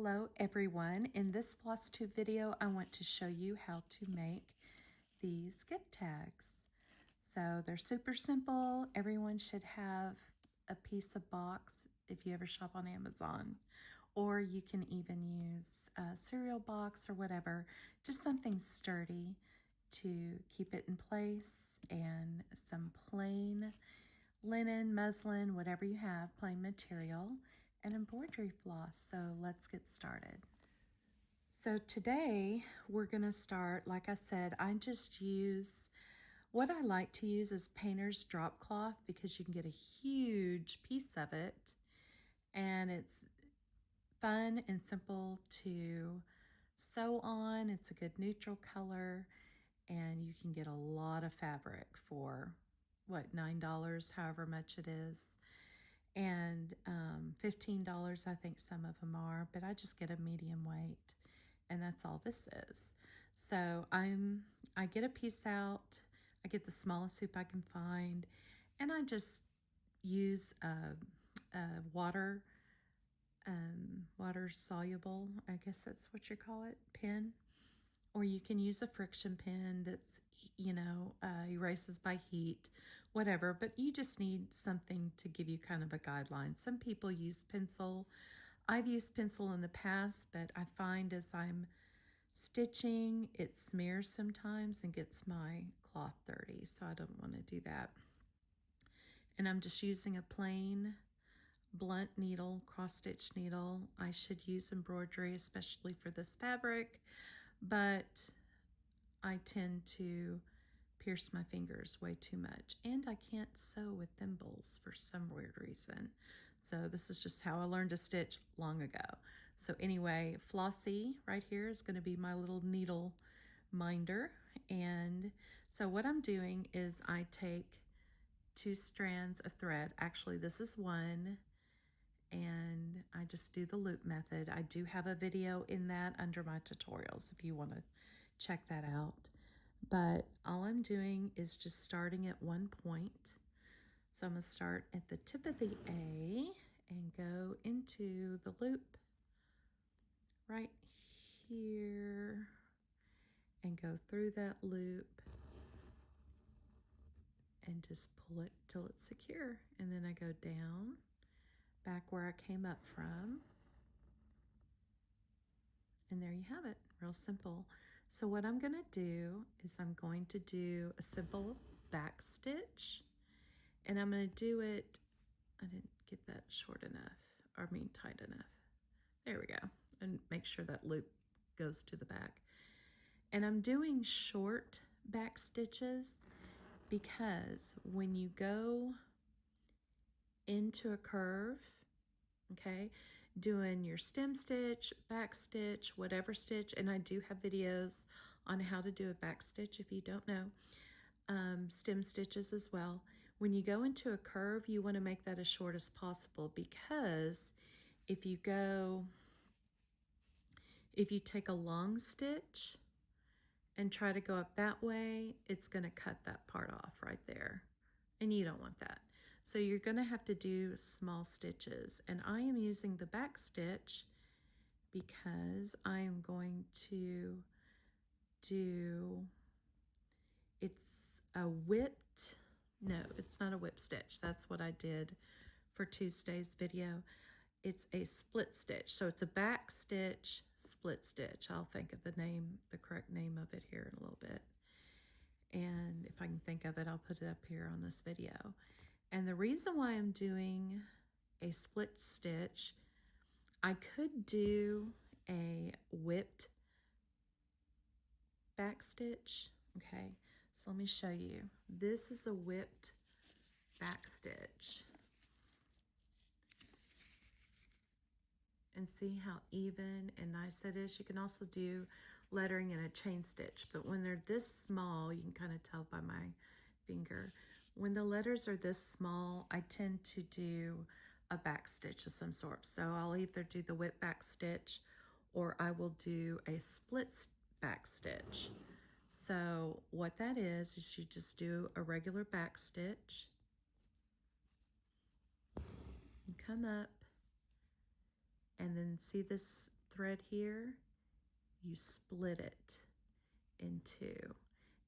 Hello everyone. In this Flosstube video, I want to show you how to make these gift tags. So they're super simple. Everyone should have a piece of box if you ever shop on Amazon. Or you can even use a cereal box or whatever, just something sturdy to keep it in place, and some plain linen, muslin, whatever you have, plain material, and embroidery floss. So let's get started. So today we're going to start, like I said, I just use, what I like to use is painter's drop cloth, because you can get a huge piece of it and it's fun and simple to sew on. It's a good neutral color and you can get a lot of fabric for what, $9, however much it is. And $15, I think some of them are, but I just get a medium weight, and that's all this is. So I get a piece out, I get the smallest hoop I can find, and I just use a water soluble, I guess that's what you call it, pen. Or you can use a friction pen that's, erases by heat, whatever, but you just need something to give you kind of a guideline. Some people use pencil. I've used pencil in the past, but I find as I'm stitching, it smears sometimes and gets my cloth dirty, so I don't want to do that. And I'm just using a plain blunt needle, cross stitch needle. I should use embroidery, especially for this fabric, but I tend to pierce my fingers way too much, and I can't sew with thimbles for some weird reason. So this is just how I learned to stitch long ago. So anyway, Flossie right here is going to be my little needle minder. And so what I'm doing is I take 2 strands of thread. Actually, this is one, and I just do the loop method. I do have a video in that under my tutorials if you want to check that out. But all I'm doing is just starting at one point. So I'm going to start at the tip of the A and go into the loop right here and go through that loop and just pull it till it's secure. And then I go down back where I came up from, and there you have it, real simple. So what I'm gonna do is I'm going to do a simple back stitch, and I'm gonna do it, I didn't get that short enough, or tight enough. There we go. And make sure that loop goes to the back. And I'm doing short back stitches because when you go into a curve, okay, doing your stem stitch, back stitch, whatever stitch, and I do have videos on how to do a back stitch if you don't know, stem stitches as well. When you go into a curve, you want to make that as short as possible, because if you take a long stitch and try to go up that way, it's going to cut that part off right there, and you don't want that. So you're going to have to do small stitches, and I am using the back stitch because I am going to do, it's a whipped, no, it's not a whip stitch. That's what I did for Tuesday's video. It's a split stitch. So it's a back stitch, split stitch. I'll think of the correct name of it here in a little bit. And if I can think of it, I'll put it up here on this video. And the reason why I'm doing a split stitch, I could do a whipped back stitch. Okay, so let me show you. This is a whipped back stitch. And see how even and nice that is. You can also do lettering in a chain stitch, but when they're this small, you can kind of tell by my finger. When the letters are this small, I tend to do a back stitch of some sort. So I'll either do the whip back stitch, or I will do a split back stitch. So what that is you just do a regular back stitch and come up, and then see this thread here, you split it in two.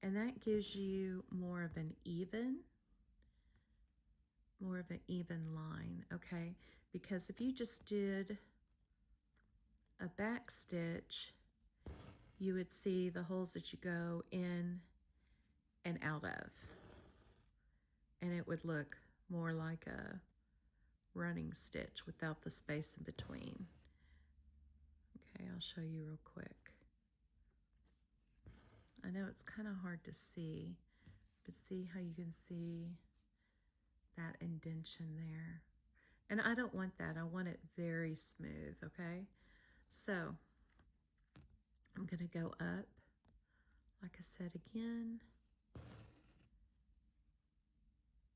And that gives you more of an even line, okay? Because if you just did a back stitch, you would see the holes that you go in and out of. And it would look more like a running stitch without the space in between. Okay, I'll show you real quick. I know it's kind of hard to see, but see how you can see that indentation there? And I don't want that. I want it very smooth, okay? So I'm going to go up, like I said again,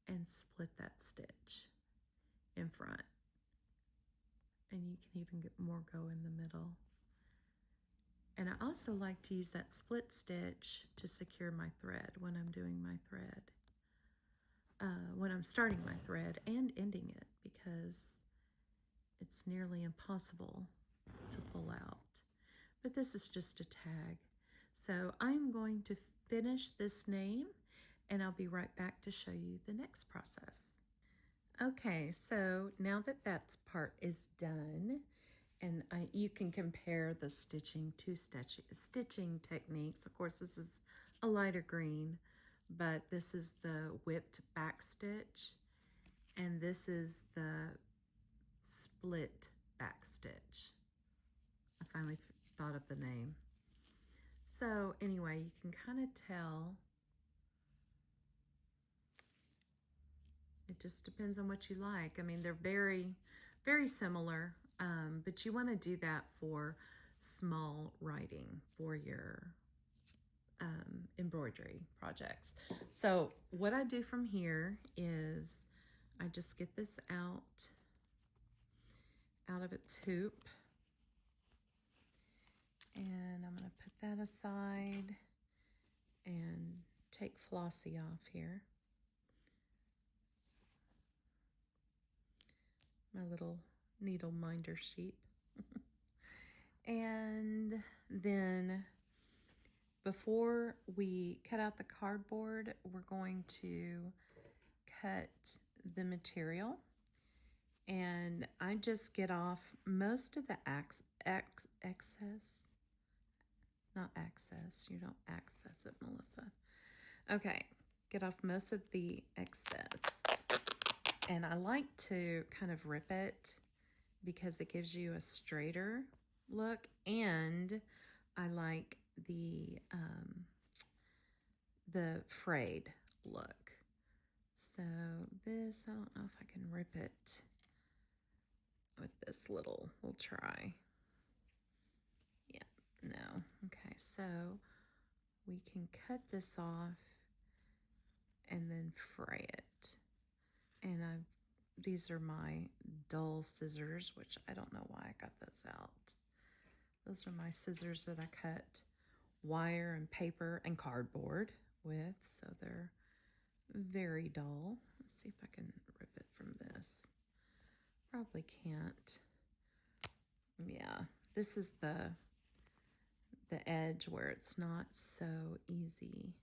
and split that stitch in front. And you can even get more go in the middle. And I also like to use that split stitch to secure my thread when I'm doing my thread. When I'm starting my thread and ending it, because it's nearly impossible to pull out. But this is just a tag. So I'm going to finish this name and I'll be right back to show you the next process. Okay, so now that that part is done, and you can compare the stitching techniques. Of course, this is a lighter green, but this is the whipped back stitch, and this is the split back stitch. I finally thought of the name. So anyway, you can kind of tell. It just depends on what you like. I mean, they're very, very similar, but you want to do that for small writing for your embroidery projects. So what I do from here is I just get this out of its hoop, and I'm going to put that aside and take Flossie off here. My little needle minder sheep. And then before we cut out the cardboard, we're going to cut the material. And I just get off most of the excess. Not access, you don't access it, Melissa. Okay, get off most of the excess. And I like to kind of rip it because it gives you a straighter look, and I like the frayed look. So this, I don't know if I can rip it with this little, we'll try. Yeah, no. Okay, so we can cut this off and then fray it. And these are my dull scissors, which I don't know why I got those out. Those are my scissors that I cut wire and paper and cardboard with, so they're very dull. Let's see if I can rip it from this. Probably can't. Yeah, this is the edge where it's not so easy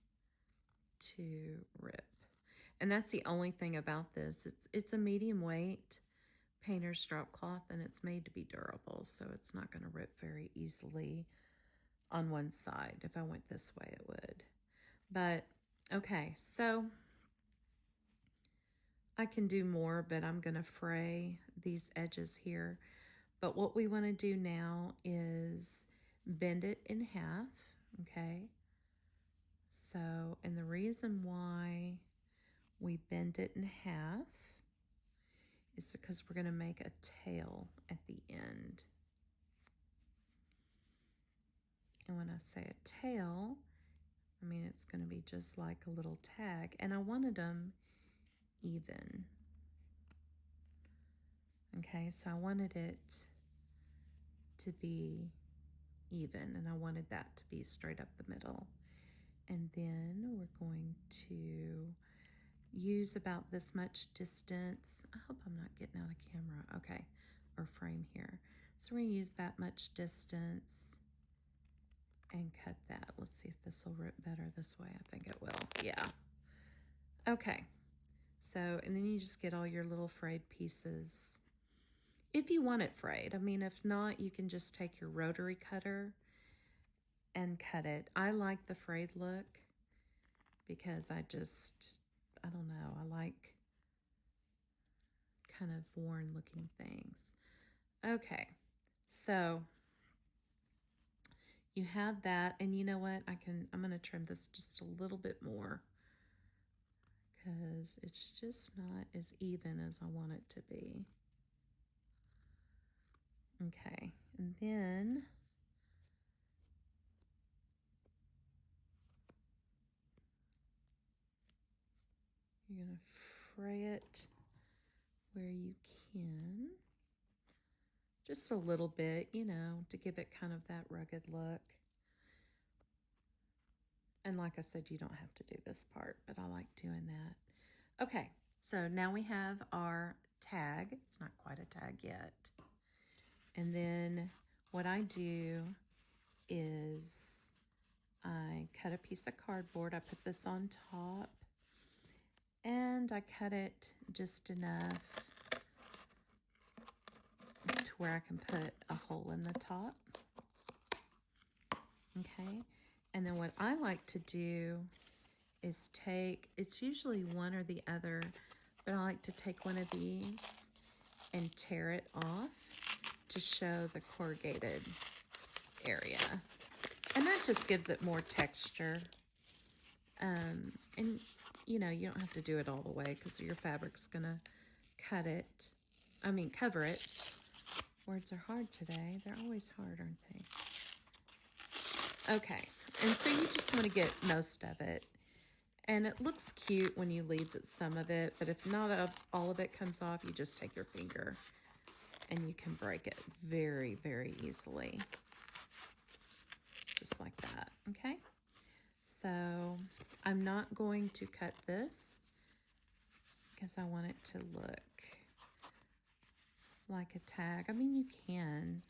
to rip. And that's the only thing about this. It's a medium weight painter's drop cloth, and it's made to be durable, so it's not going to rip very easily on one side. If I went this way, it would. But okay, so I can do more, but I'm going to fray these edges here. But what we want to do now is bend it in half, okay? So, and the reason why we bend it in half is because we're going to make a tail at the end. And when I say a tail, I mean it's going to be just like a little tag. And I wanted them even. Okay, so I wanted it to be even, and I wanted that to be straight up the middle. And then we're going to use about this much distance. I hope I'm not getting out of camera. Okay, or frame here. So we're going to use that much distance and cut that. Let's see if this will rip better this way. I think it will. Yeah. Okay. So, and then you just get all your little frayed pieces. If you want it frayed. I mean, if not, you can just take your rotary cutter and cut it. I like the frayed look because I don't know, I like kind of worn looking things. Okay, so you have that, and you know what? I'm going to trim this just a little bit more because it's just not as even as I want it to be. Okay, and then you're going to fray it where you can. Just a little bit, you know, to give it kind of that rugged look. And like I said, you don't have to do this part, but I like doing that. Okay, so now we have our tag. It's not quite a tag yet. And then what I do is I cut a piece of cardboard. I put this on top, and I cut it just enough to where I can put a hole in the top. Okay, and then what I like to do is it's usually one or the other, but I like to take one of these and tear it off to show the corrugated area. And that just gives it more texture. And, you know, you don't have to do it all the way because your fabric's going to cover it. Words are hard today. They're always hard, aren't they? Okay, and so you just want to get most of it. And it looks cute when you leave some of it, but if not all of it comes off, you just take your finger and you can break it very, very easily. Just like that, okay? So I'm not going to cut this because I want it to look like a tag. I mean, you can,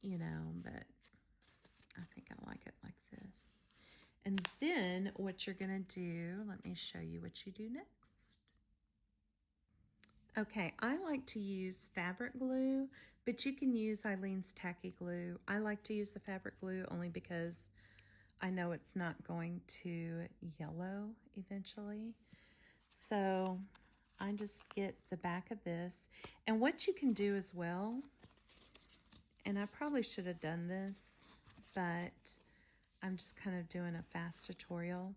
you know, but I think I like it like this. And then what you're gonna do, let me show you what you do next. Okay, I like to use fabric glue, but you can use Eileen's tacky glue. I like to use the fabric glue only because I know it's not going to yellow eventually. So I just get the back of this. And what you can do as well, and I probably should have done this, but I'm just kind of doing a fast tutorial.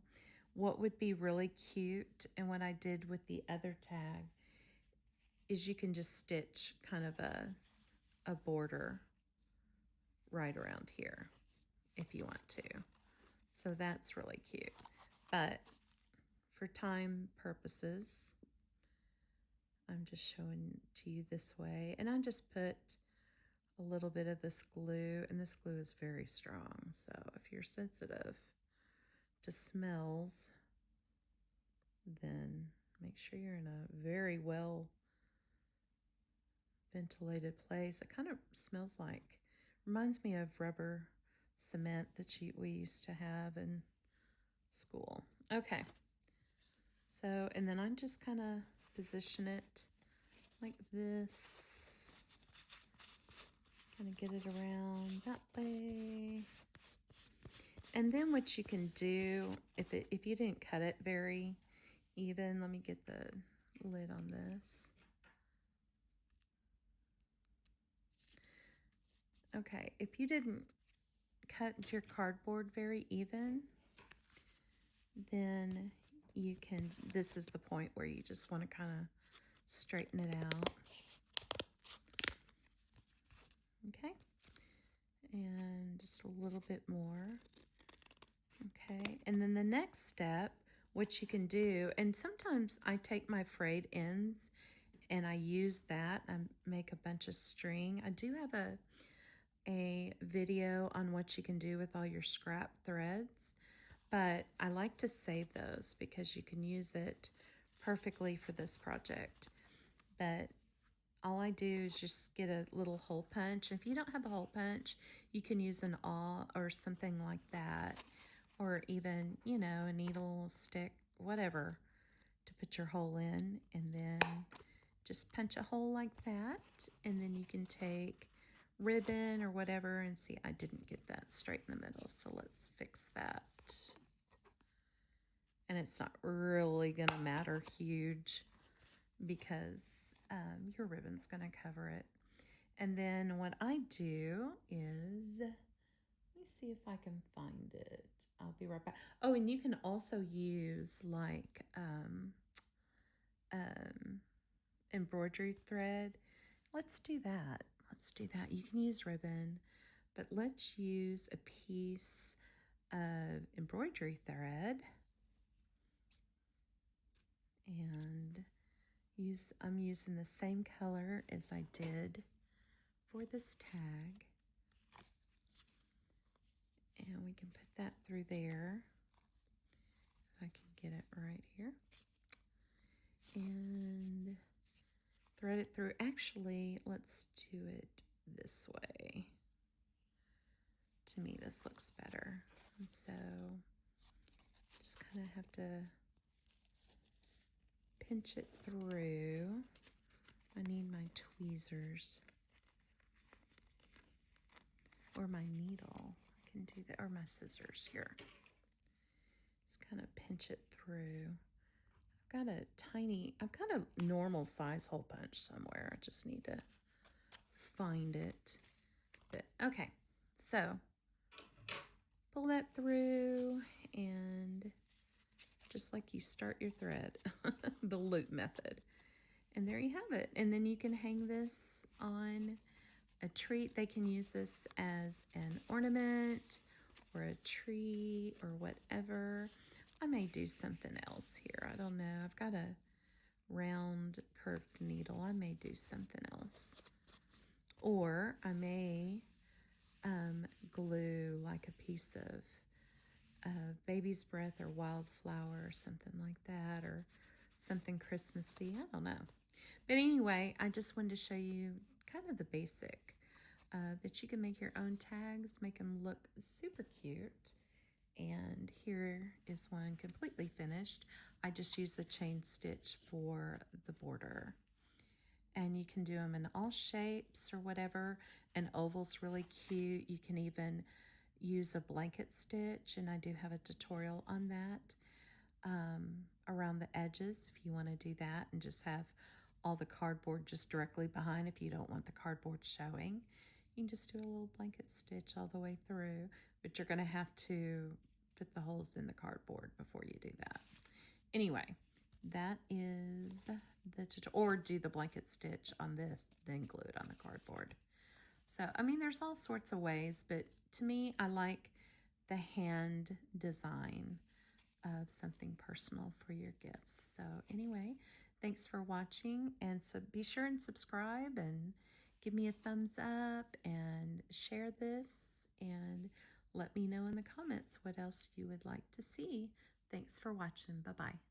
What would be really cute, and what I did with the other tag, is you can just stitch kind of a border right around here if you want to. So that's really cute. But for time purposes, I'm just showing to you this way. And I just put a little bit of this glue, and this glue is very strong. So if you're sensitive to smells, then make sure you're in a very well ventilated place. It kind of smells like, reminds me of rubber cement that we used to have in school. Okay, so, and then I just kind of position it like this, kind of get it around that way. And then what you can do, if you didn't cut it very even, let me get the lid on this. Okay, if you didn't cut your cardboard very even, then you can, this is the point where you just want to kind of straighten it out. Okay, and just a little bit more. Okay, and then the next step, what you can do, and sometimes I take my frayed ends and I use that. I make a bunch of string. I do have a video on what you can do with all your scrap threads, but I like to save those because you can use it perfectly for this project. But all I do is just get a little hole punch. If you don't have a hole punch, you can use an awl or something like that, or even, you know, a needle, stick, whatever, to put your hole in, and then just punch a hole like that, and then you can take ribbon or whatever, and see, I didn't get that straight in the middle, so let's fix that. And it's not really gonna matter huge because your ribbon's gonna cover it. And then what I do is, let me see if I can find it. I'll be right back. Oh, and you can also use like embroidery thread. Let's do that. Let's do that. You can use ribbon, but let's use a piece of embroidery thread. And I'm using the same color as I did for this tag. And we can put that through there. If I can get it right here. And thread it through. Actually, let's do it this way. To me, this looks better. And so, just kind of have to pinch it through. I need my tweezers. Or my needle. I can do that. Or my scissors here. Just kind of pinch it through. I've got a normal size hole punch somewhere. I just need to find it. But okay, so pull that through, and just like you start your thread, the loop method. And there you have it. And then you can hang this on a tree. They can use this as an ornament or a tree or whatever. I may do something else here. I don't know. I've got a round curved needle. I may do something else. Or I may glue like a piece of baby's breath or wildflower or something like that, or something Christmassy. I don't know. But anyway, I just wanted to show you kind of the basic that you can make your own tags, make them look super cute. And here is one completely finished. I just used the chain stitch for the border. And you can do them in all shapes or whatever. An oval's really cute. You can even use a blanket stitch, and I do have a tutorial on that around the edges if you want to do that, and just have all the cardboard just directly behind if you don't want the cardboard showing. You can just do a little blanket stitch all the way through, but you're going to have to put the holes in the cardboard before you do that. Anyway, that is the tutorial. Or do the blanket stitch on this, then glue it on the cardboard. So, I mean, there's all sorts of ways, but to me, I like the hand design of something personal for your gifts. So anyway, thanks for watching, and so be sure and subscribe and give me a thumbs up and share this, and let me know in the comments what else you would like to see. Thanks for watching. Bye-bye.